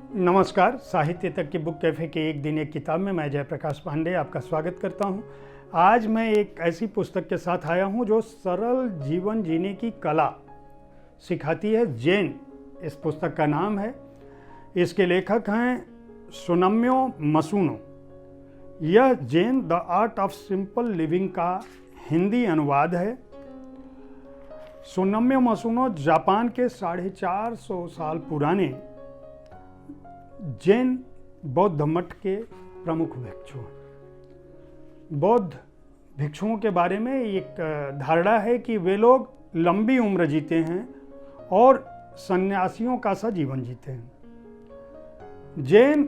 नमस्कार। साहित्य तक की बुक कैफ़े के एक दिन एक किताब में मैं जयप्रकाश पांडे आपका स्वागत करता हूं। आज मैं एक ऐसी पुस्तक के साथ आया हूं जो सरल जीवन जीने की कला सिखाती है। जैन इस पुस्तक का नाम है। इसके लेखक हैं सुनम्यो मसुनो। यह Jain the art of simple living का हिंदी अनुवाद है। सुनम्यो मसुनो जापान के 450 साल पुराने जैन बौद्ध मठ के प्रमुख भिक्षु हैं। बौद्ध भिक्षुओं के बारे में एक धारणा है कि वे लोग लंबी उम्र जीते हैं और सन्यासियों का सा जीवन जीते हैं। जैन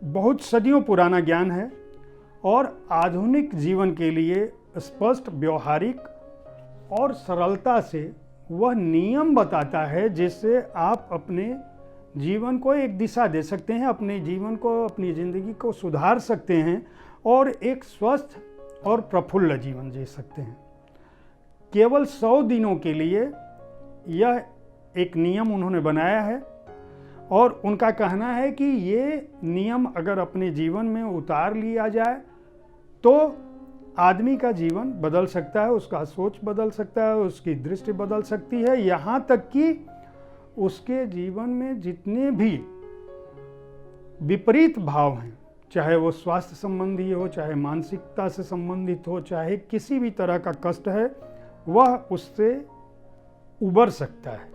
बहुत सदियों पुराना ज्ञान है और आधुनिक जीवन के लिए स्पष्ट, व्यवहारिक और सरलता से वह नियम बताता है जिससे आप अपने जीवन को एक दिशा दे सकते हैं, अपने जीवन को, अपनी ज़िंदगी को सुधार सकते हैं और एक स्वस्थ और प्रफुल्ल जीवन जी सकते हैं। केवल 100 दिनों के लिए यह एक नियम उन्होंने बनाया है और उनका कहना है कि ये नियम अगर अपने जीवन में उतार लिया जाए तो आदमी का जीवन बदल सकता है, उसका सोच बदल सकता है, उसकी दृष्टि बदल सकती है, यहाँ तक कि उसके जीवन में जितने भी विपरीत भाव हैं, चाहे वो स्वास्थ्य संबंधी हो, चाहे मानसिकता से संबंधित हो, चाहे किसी भी तरह का कष्ट है, वह उससे उबर सकता है।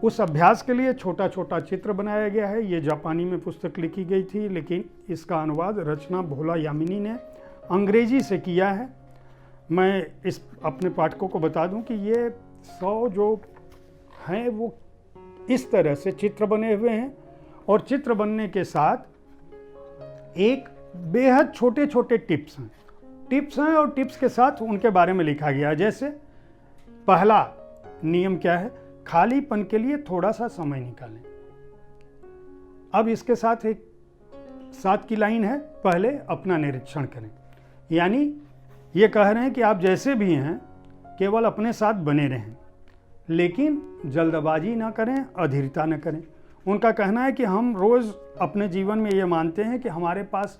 उस अभ्यास के लिए छोटा छोटा चित्र बनाया गया है। ये जापानी में पुस्तक लिखी गई थी, लेकिन इसका अनुवाद रचना भोला यामिनी ने अंग्रेजी से किया है। मैं इस अपने पाठकों को बता दूं कि ये 100 जो हैं वो इस तरह से चित्र बने हुए हैं और चित्र बनने के साथ एक बेहद छोटे छोटे टिप्स हैं और टिप्स के साथ उनके बारे में लिखा गया है। जैसे पहला नियम क्या है, खालीपन के लिए थोड़ा सा समय निकालें। अब इसके साथ एक 7 की लाइन है, पहले अपना निरीक्षण करें। यानी ये कह रहे हैं कि आप जैसे भी हैं केवल अपने साथ बने रहें, लेकिन जल्दबाजी ना करें, अधीरता न करें। उनका कहना है कि हम रोज़ अपने जीवन में ये मानते हैं कि हमारे पास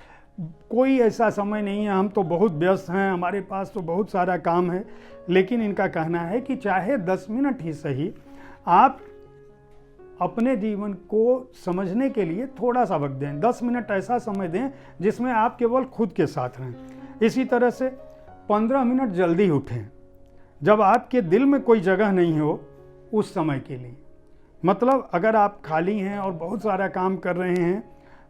कोई ऐसा समय नहीं है, हम तो बहुत व्यस्त हैं, हमारे पास तो बहुत सारा काम है। लेकिन इनका कहना है कि चाहे 10 मिनट ही सही, आप अपने जीवन को समझने के लिए थोड़ा सा वक्त दें। 10 मिनट ऐसा समय दें जिसमें आप केवल खुद के साथ रहें। इसी तरह से 15 मिनट जल्दी उठें जब आपके दिल में कोई जगह नहीं हो उस समय के लिए। मतलब अगर आप खाली हैं और बहुत सारा काम कर रहे हैं,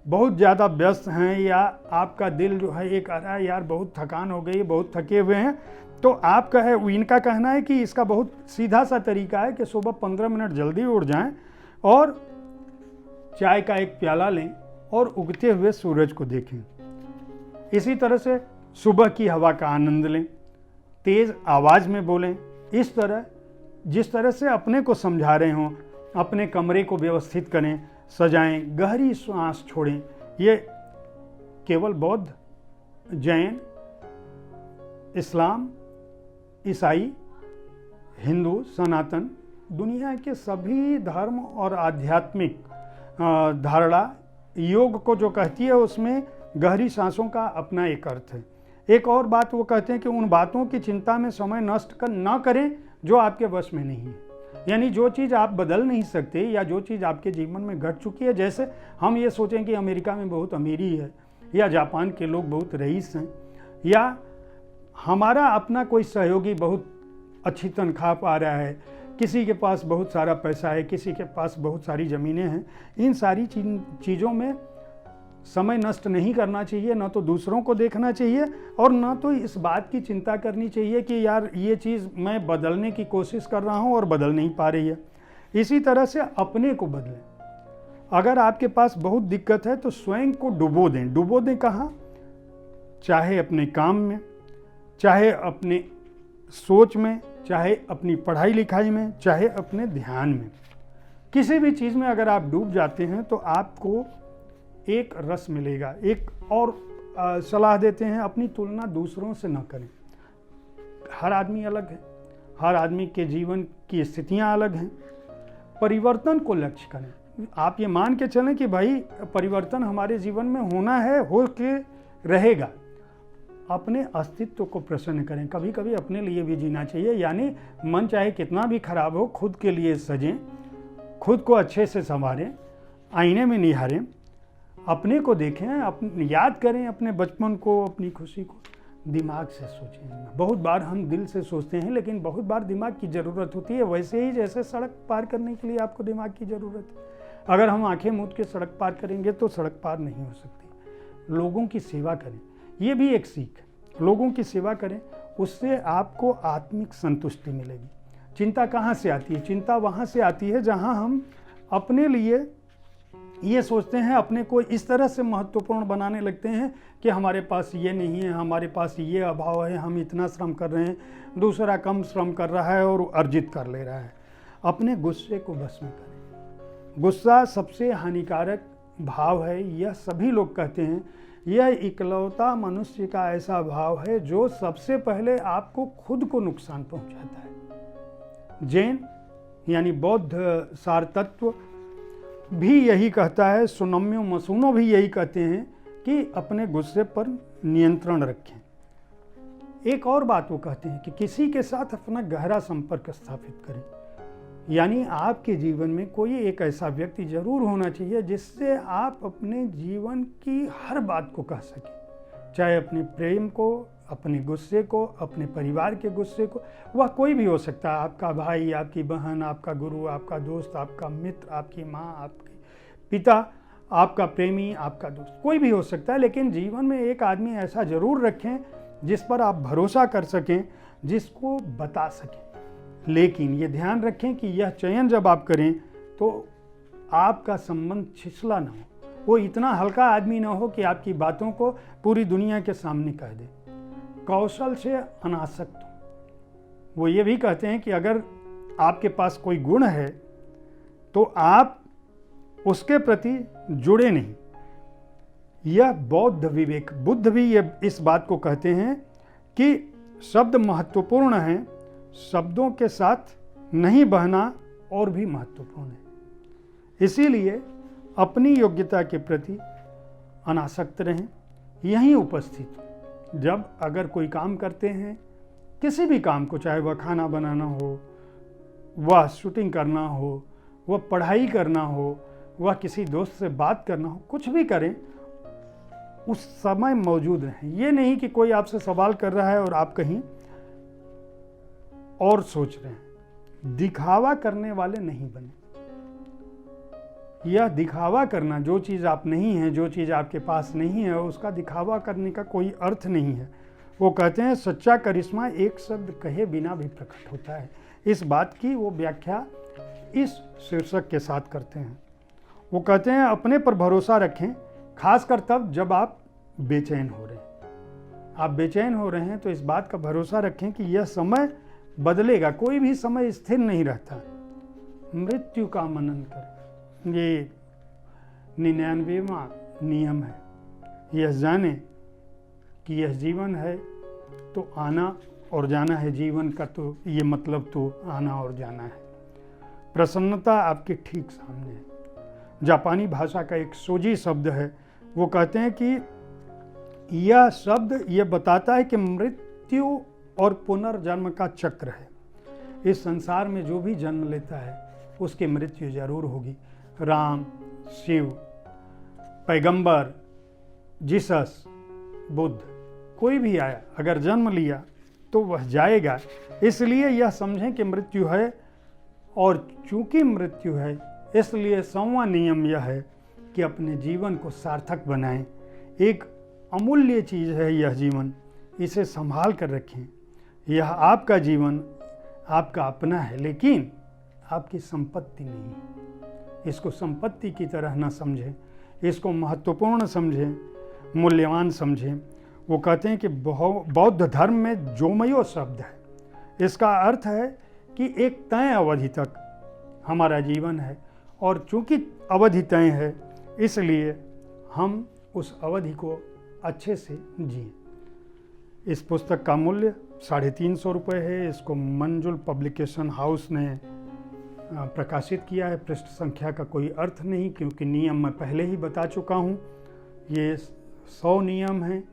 बहुत ज़्यादा व्यस्त हैं, या आपका दिल जो है ये कह रहा है यार बहुत थकान हो गई, बहुत थके हुए हैं, तो आपका है इनका कहना है कि इसका बहुत सीधा सा तरीका है कि सुबह 15 मिनट जल्दी उठ जाएं और चाय का एक प्याला लें और उगते हुए सूरज को देखें। इसी तरह से सुबह की हवा का आनंद लें, तेज़ आवाज़ में बोलें। इस तरह जिस तरह से अपने को समझा रहे हों, अपने कमरे को व्यवस्थित करें, सजाएं, गहरी सांस छोड़ें। ये केवल बौद्ध, जैन, इस्लाम, ईसाई, हिंदू, सनातन, दुनिया के सभी धर्म और आध्यात्मिक धारणा योग को जो कहती है उसमें गहरी सांसों का अपना एक अर्थ है। एक और बात वो कहते हैं कि उन बातों की चिंता में समय नष्ट ना करें जो आपके वश में नहीं है। यानी जो चीज़ आप बदल नहीं सकते या जो चीज़ आपके जीवन में घट चुकी है, जैसे हम ये सोचें कि अमेरिका में बहुत अमीरी है, या जापान के लोग बहुत रईस हैं, या हमारा अपना कोई सहयोगी बहुत अच्छी तनख्वाह पा रहा है, किसी के पास बहुत सारा पैसा है, किसी के पास बहुत सारी ज़मीनें हैं। इन सारी चीज़ों में समय नष्ट नहीं करना चाहिए, न तो दूसरों को देखना चाहिए और न तो इस बात की चिंता करनी चाहिए कि यार ये चीज़ मैं बदलने की कोशिश कर रहा हूँ और बदल नहीं पा रही है। इसी तरह से अपने को बदलें। अगर आपके पास बहुत दिक्कत है तो स्वयं को डुबो दें। डुबो दें कहाँ? चाहे अपने काम में, चाहे अपने सोच में, चाहे अपनी पढ़ाई लिखाई में, चाहे अपने ध्यान में। किसी भी चीज़ में अगर आप डूब जाते हैं तो आपको एक रस मिलेगा। एक और सलाह देते हैं, अपनी तुलना दूसरों से न करें। हर आदमी अलग है, हर आदमी के जीवन की स्थितियां अलग हैं। परिवर्तन को लक्ष्य करें। आप ये मान के चलें कि भाई परिवर्तन हमारे जीवन में होना है, हो के रहेगा। अपने अस्तित्व को प्रसन्न करें, कभी कभी अपने लिए भी जीना चाहिए। यानी मन चाहे कितना भी खराब हो, खुद के लिए सजें, खुद को अच्छे से संवारें, आईने में निहारें, अपने को देखें, याद करें अपने बचपन को, अपनी खुशी को। दिमाग से सोचें। बहुत बार हम दिल से सोचते हैं, लेकिन बहुत बार दिमाग की ज़रूरत होती है। वैसे ही जैसे सड़क पार करने के लिए आपको दिमाग की ज़रूरत है। अगर हम आंखें मूंद के सड़क पार करेंगे तो सड़क पार नहीं हो सकती। लोगों की सेवा करें, ये भी एक सीख है। लोगों की सेवा करें, उससे आपको आत्मिक संतुष्टि मिलेगी। चिंता कहाँ से आती है? चिंता वहाँ से आती है जहाँ हम अपने लिए ये सोचते हैं, अपने को इस तरह से महत्वपूर्ण बनाने लगते हैं कि हमारे पास ये नहीं है, हमारे पास ये अभाव है, हम इतना श्रम कर रहे हैं, दूसरा कम श्रम कर रहा है और अर्जित कर ले रहा है। अपने गुस्से को बस में करें। गुस्सा सबसे हानिकारक भाव है, यह सभी लोग कहते हैं। यह इकलौता मनुष्य का ऐसा भाव है जो सबसे पहले आपको खुद को नुकसान पहुंचाता है। जैन यानी बौद्ध सार तत्व भी यही कहता है, सुनम्यो मसूनो भी यही कहते हैं कि अपने गुस्से पर नियंत्रण रखें। एक और बात वो कहते हैं कि किसी के साथ अपना गहरा संपर्क स्थापित करें। यानी आपके जीवन में कोई एक ऐसा व्यक्ति जरूर होना चाहिए जिससे आप अपने जीवन की हर बात को कह सकें, चाहे अपने प्रेम को, अपने गुस्से को, अपने परिवार के गुस्से को। वह कोई भी हो सकता है, आपका भाई, आपकी बहन, आपका गुरु, आपका दोस्त, आपका मित्र, आपकी माँ, आपके पिता, आपका प्रेमी, आपका दोस्त, कोई भी हो सकता है। लेकिन जीवन में एक आदमी ऐसा जरूर रखें जिस पर आप भरोसा कर सकें, जिसको बता सकें। लेकिन ये ध्यान रखें कि यह चयन जब आप करें तो आपका संबंध छिछला ना हो, वो इतना हल्का आदमी ना हो कि आपकी बातों को पूरी दुनिया के सामने कह दे। कौशल से अनासक्त हो। वो ये भी कहते हैं कि अगर आपके पास कोई गुण है तो आप उसके प्रति जुड़े नहीं। यह बौद्ध विवेक, बुद्ध भी ये इस बात को कहते हैं कि शब्द महत्वपूर्ण हैं, शब्दों के साथ नहीं बहना और भी महत्वपूर्ण है। इसीलिए अपनी योग्यता के प्रति अनासक्त रहें, यहीं उपस्थित हो। जब अगर कोई काम करते हैं, किसी भी काम को, चाहे वह खाना बनाना हो, वह शूटिंग करना हो, वह पढ़ाई करना हो, वह किसी दोस्त से बात करना हो, कुछ भी करें, उस समय मौजूद रहें। ये नहीं कि कोई आपसे सवाल कर रहा है और आप कहीं और सोच रहे हैं। दिखावा करने वाले नहीं बने। यह दिखावा करना, जो चीज़ आप नहीं हैं, जो चीज़ आपके पास नहीं है, उसका दिखावा करने का कोई अर्थ नहीं है। वो कहते हैं सच्चा करिश्मा एक शब्द कहे बिना भी प्रकट होता है। इस बात की वो व्याख्या इस शीर्षक के साथ करते हैं। वो कहते हैं अपने पर भरोसा रखें, खासकर तब जब आप बेचैन हो रहे हैं। आप बेचैन हो रहे हैं तो इस बात का भरोसा रखें कि यह समय बदलेगा। कोई भी समय स्थिर नहीं रहता। मृत्यु का मनन करें, ये 99वां नियम है। यह जाने कि यह जीवन है तो आना और जाना है। जीवन का तो ये मतलब तो आना और जाना है। प्रसन्नता आपके ठीक सामने है। जापानी भाषा का एक सोजी शब्द है, वो कहते हैं कि यह शब्द ये बताता है कि मृत्यु और पुनर्जन्म का चक्र है। इस संसार में जो भी जन्म लेता है उसकी मृत्यु जरूर होगी। राम, शिव, पैगंबर, जीसस, बुद्ध, कोई भी आया, अगर जन्म लिया तो वह जाएगा। इसलिए यह समझें कि मृत्यु है, और चूंकि मृत्यु है इसलिए 100वां नियम यह है कि अपने जीवन को सार्थक बनाएं। एक अमूल्य चीज़ है यह जीवन, इसे संभाल कर रखें। यह आपका जीवन आपका अपना है, लेकिन आपकी संपत्ति नहीं है। इसको संपत्ति की तरह न समझें, इसको महत्वपूर्ण समझें, मूल्यवान समझें। वो कहते हैं कि बौद्ध धर्म में जोमयो शब्द है। इसका अर्थ है कि एक तय अवधि तक हमारा जीवन है, और चूंकि अवधि तय है इसलिए हम उस अवधि को अच्छे से जिए। इस पुस्तक का मूल्य 350 रुपये है। इसको मंजुल पब्लिकेशन हाउस ने प्रकाशित किया है। पृष्ठ संख्या का कोई अर्थ नहीं, क्योंकि नियम मैं पहले ही बता चुका हूँ। ये 100 नियम हैं,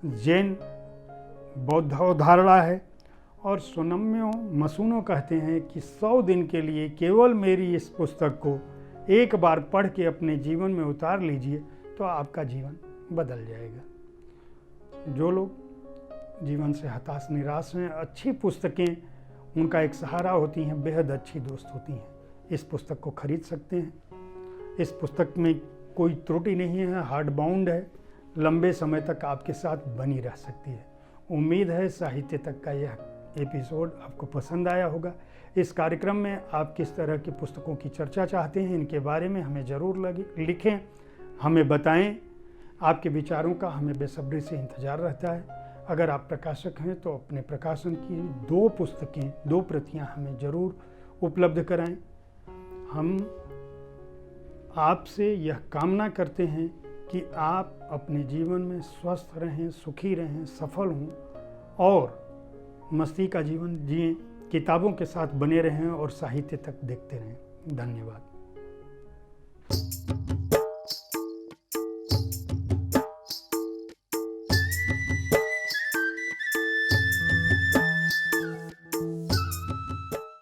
जैन बौद्ध अवधारणा है। और सुनम्यो मसूनो कहते हैं कि 100 दिन के लिए केवल मेरी इस पुस्तक को एक बार पढ़ के अपने जीवन में उतार लीजिए तो आपका जीवन बदल जाएगा। जो लोग जीवन से हताश निराश हैं, अच्छी पुस्तकें उनका एक सहारा होती हैं, बेहद अच्छी दोस्त होती हैं। इस पुस्तक को खरीद सकते हैं। इस पुस्तक में कोई त्रुटि नहीं है, हार्ड बाउंड है, लंबे समय तक आपके साथ बनी रह सकती है। उम्मीद है साहित्य तक का यह एपिसोड आपको पसंद आया होगा। इस कार्यक्रम में आप किस तरह की पुस्तकों की चर्चा चाहते हैं, इनके बारे में हमें ज़रूर लिखें, हमें बताएं। आपके विचारों का हमें बेसब्री से इंतज़ार रहता है। अगर आप प्रकाशक हैं तो अपने प्रकाशन की 2 पुस्तकें, 2 प्रतियां हमें ज़रूर उपलब्ध कराएं। हम आपसे यह कामना करते हैं कि आप अपने जीवन में स्वस्थ रहें, सुखी रहें, सफल हों और मस्ती का जीवन जिएं, किताबों के साथ बने रहें और साहित्य तक देखते रहें। धन्यवाद।